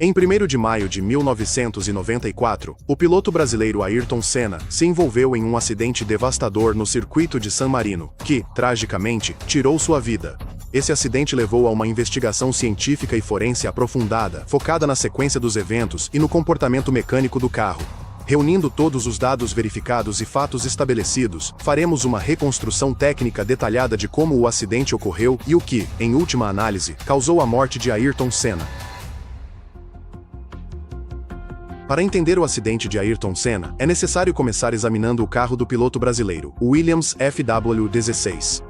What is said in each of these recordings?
Em 1º de maio de 1994, o piloto brasileiro Ayrton Senna se envolveu em um acidente devastador no circuito de San Marino, que, tragicamente, tirou sua vida. Esse acidente levou a uma investigação científica e forense aprofundada, focada na sequência dos eventos e no comportamento mecânico do carro. Reunindo todos os dados verificados e fatos estabelecidos, faremos uma reconstrução técnica detalhada de como o acidente ocorreu e o que, em última análise, causou a morte de Ayrton Senna. Para entender o acidente de Ayrton Senna, é necessário começar examinando o carro do piloto brasileiro, o Williams FW16.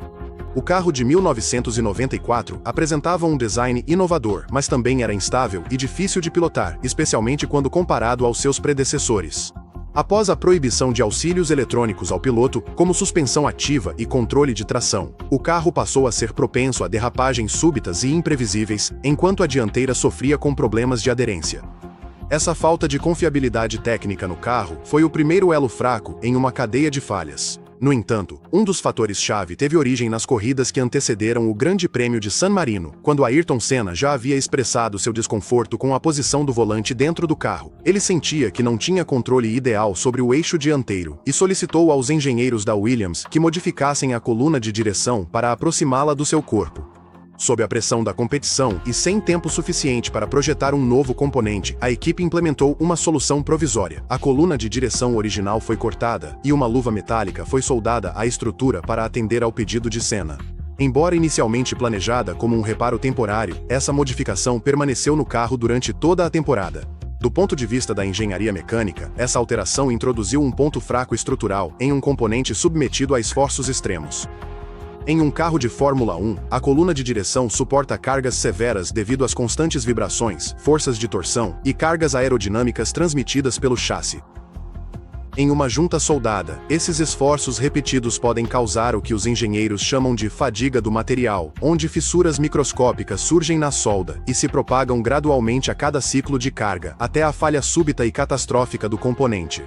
O carro de 1994 apresentava um design inovador, mas também era instável e difícil de pilotar, especialmente quando comparado aos seus predecessores. Após a proibição de auxílios eletrônicos ao piloto, como suspensão ativa e controle de tração, o carro passou a ser propenso a derrapagens súbitas e imprevisíveis, enquanto a dianteira sofria com problemas de aderência. Essa falta de confiabilidade técnica no carro foi o primeiro elo fraco em uma cadeia de falhas. No entanto, um dos fatores-chave teve origem nas corridas que antecederam o Grande Prêmio de San Marino, quando Ayrton Senna já havia expressado seu desconforto com a posição do volante dentro do carro. Ele sentia que não tinha controle ideal sobre o eixo dianteiro e solicitou aos engenheiros da Williams que modificassem a coluna de direção para aproximá-la do seu corpo. Sob a pressão da competição e sem tempo suficiente para projetar um novo componente, a equipe implementou uma solução provisória. A coluna de direção original foi cortada e uma luva metálica foi soldada à estrutura para atender ao pedido de Senna. Embora inicialmente planejada como um reparo temporário, essa modificação permaneceu no carro durante toda a temporada. Do ponto de vista da engenharia mecânica, essa alteração introduziu um ponto fraco estrutural em um componente submetido a esforços extremos. Em um carro de Fórmula 1, a coluna de direção suporta cargas severas devido às constantes vibrações, forças de torção e cargas aerodinâmicas transmitidas pelo chassi. Em uma junta soldada, esses esforços repetidos podem causar o que os engenheiros chamam de fadiga do material, onde fissuras microscópicas surgem na solda e se propagam gradualmente a cada ciclo de carga, até a falha súbita e catastrófica do componente.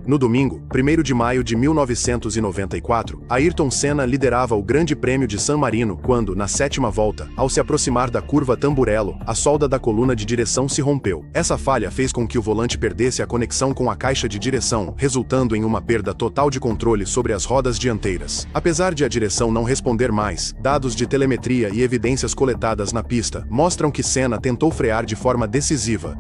No domingo, 1º de maio de 1994, Ayrton Senna liderava o Grande Prêmio de San Marino quando, na 7ª volta, ao se aproximar da curva Tamburello, a solda da coluna de direção se rompeu. Essa falha fez com que o volante perdesse a conexão com a caixa de direção, resultando em uma perda total de controle sobre as rodas dianteiras. Apesar de a direção não responder mais, dados de telemetria e evidências coletadas na pista mostram que Senna tentou frear de forma decisiva.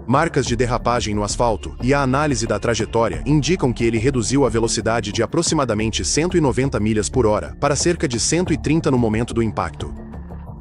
Marcas de derrapagem no asfalto e a análise da trajetória indicam que ele reduziu a velocidade de aproximadamente 190 milhas por hora para cerca de 130 no momento do impacto.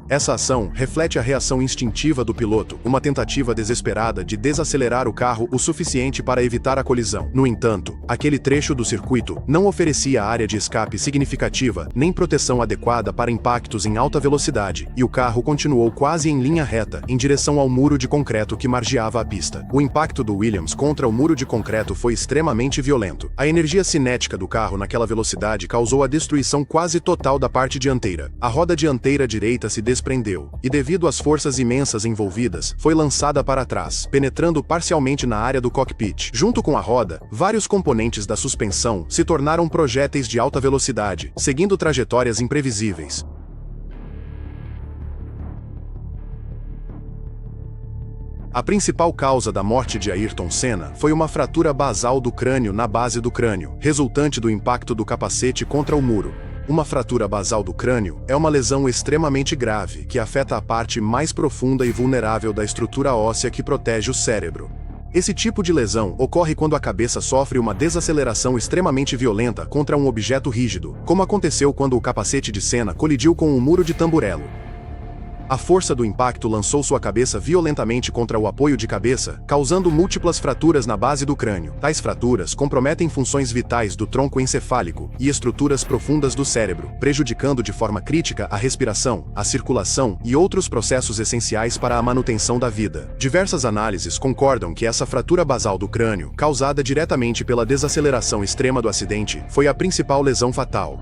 Essa ação reflete a reação instintiva do piloto, uma tentativa desesperada de desacelerar o carro o suficiente para evitar a colisão. No entanto, aquele trecho do circuito não oferecia área de escape significativa nem proteção adequada para impactos em alta velocidade, e o carro continuou quase em linha reta em direção ao muro de concreto que margeava a pista. O impacto do Williams contra o muro de concreto foi extremamente violento. A energia cinética do carro naquela velocidade causou a destruição quase total da parte dianteira. A roda dianteira direita se desprendeu e, devido às forças imensas envolvidas, foi lançada para trás, penetrando parcialmente na área do cockpit. Junto com a roda, vários componentes da suspensão se tornaram projéteis de alta velocidade, seguindo trajetórias imprevisíveis. A principal causa da morte de Ayrton Senna foi uma fratura basal do crânio na base do crânio, resultante do impacto do capacete contra o muro. Uma fratura basal do crânio é uma lesão extremamente grave que afeta a parte mais profunda e vulnerável da estrutura óssea que protege o cérebro. Esse tipo de lesão ocorre quando a cabeça sofre uma desaceleração extremamente violenta contra um objeto rígido, como aconteceu quando o capacete de Senna colidiu com um muro de Tamburello. A força do impacto lançou sua cabeça violentamente contra o apoio de cabeça, causando múltiplas fraturas na base do crânio. Tais fraturas comprometem funções vitais do tronco encefálico e estruturas profundas do cérebro, prejudicando de forma crítica a respiração, a circulação e outros processos essenciais para a manutenção da vida. Diversas análises concordam que essa fratura basal do crânio, causada diretamente pela desaceleração extrema do acidente, foi a principal lesão fatal.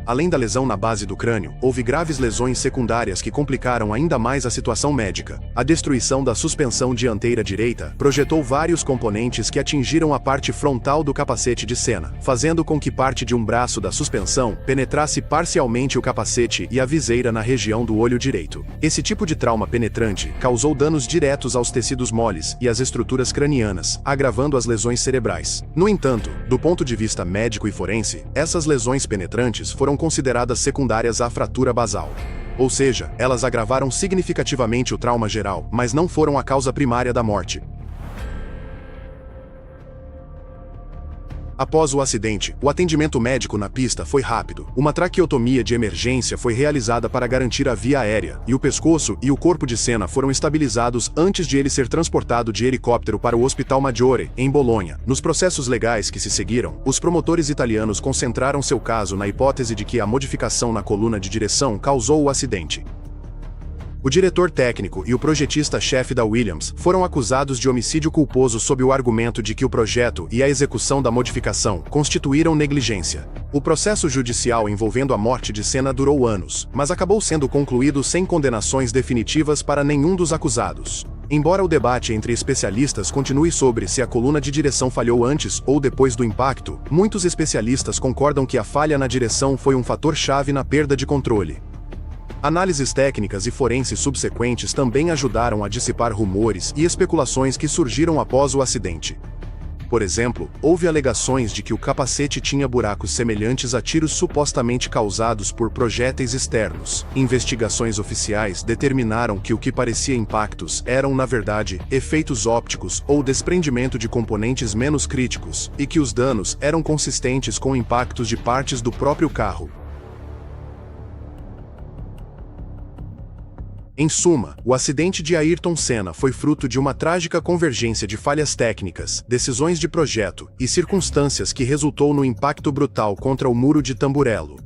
Além da lesão na base do crânio, houve graves lesões secundárias que complicaram ainda mais a situação médica. A destruição da suspensão dianteira direita projetou vários componentes que atingiram a parte frontal do capacete de Senna, fazendo com que parte de um braço da suspensão penetrasse parcialmente o capacete e a viseira na região do olho direito. Esse tipo de trauma penetrante causou danos diretos aos tecidos moles e às estruturas cranianas, agravando as lesões cerebrais. No entanto, do ponto de vista médico e forense, essas lesões penetrantes foram consideradas secundárias à fratura basal. Ou seja, elas agravaram significativamente o trauma geral, mas não foram a causa primária da morte. Após o acidente, o atendimento médico na pista foi rápido. Uma traqueotomia de emergência foi realizada para garantir a via aérea, e o pescoço e o corpo de Senna foram estabilizados antes de ele ser transportado de helicóptero para o Hospital Maggiore, em Bolonha. Nos processos legais que se seguiram, os promotores italianos concentraram seu caso na hipótese de que a modificação na coluna de direção causou o acidente. O diretor técnico e o projetista-chefe da Williams foram acusados de homicídio culposo sob o argumento de que o projeto e a execução da modificação constituíram negligência. O processo judicial envolvendo a morte de Senna durou anos, mas acabou sendo concluído sem condenações definitivas para nenhum dos acusados. Embora o debate entre especialistas continue sobre se a coluna de direção falhou antes ou depois do impacto, muitos especialistas concordam que a falha na direção foi um fator-chave na perda de controle. Análises técnicas e forenses subsequentes também ajudaram a dissipar rumores e especulações que surgiram após o acidente. Por exemplo, houve alegações de que o capacete tinha buracos semelhantes a tiros supostamente causados por projéteis externos. Investigações oficiais determinaram que o que parecia impactos eram, na verdade, efeitos ópticos ou desprendimento de componentes menos críticos, e que os danos eram consistentes com impactos de partes do próprio carro. Em suma, o acidente de Ayrton Senna foi fruto de uma trágica convergência de falhas técnicas, decisões de projeto e circunstâncias que resultou no impacto brutal contra o muro de Tamburello.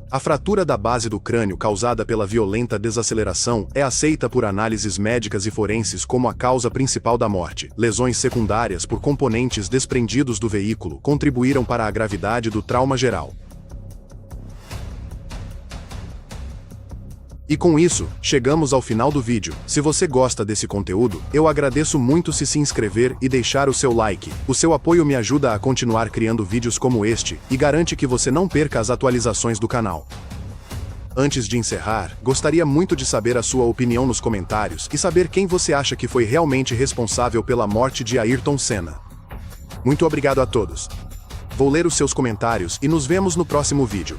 A fratura da base do crânio causada pela violenta desaceleração é aceita por análises médicas e forenses como a causa principal da morte. Lesões secundárias por componentes desprendidos do veículo contribuíram para a gravidade do trauma geral. E com isso, chegamos ao final do vídeo. Se você gosta desse conteúdo, eu agradeço muito se inscrever e deixar o seu like. O seu apoio me ajuda a continuar criando vídeos como este, e garante que você não perca as atualizações do canal. Antes de encerrar, gostaria muito de saber a sua opinião nos comentários e saber quem você acha que foi realmente responsável pela morte de Ayrton Senna. Muito obrigado a todos. Vou ler os seus comentários e nos vemos no próximo vídeo.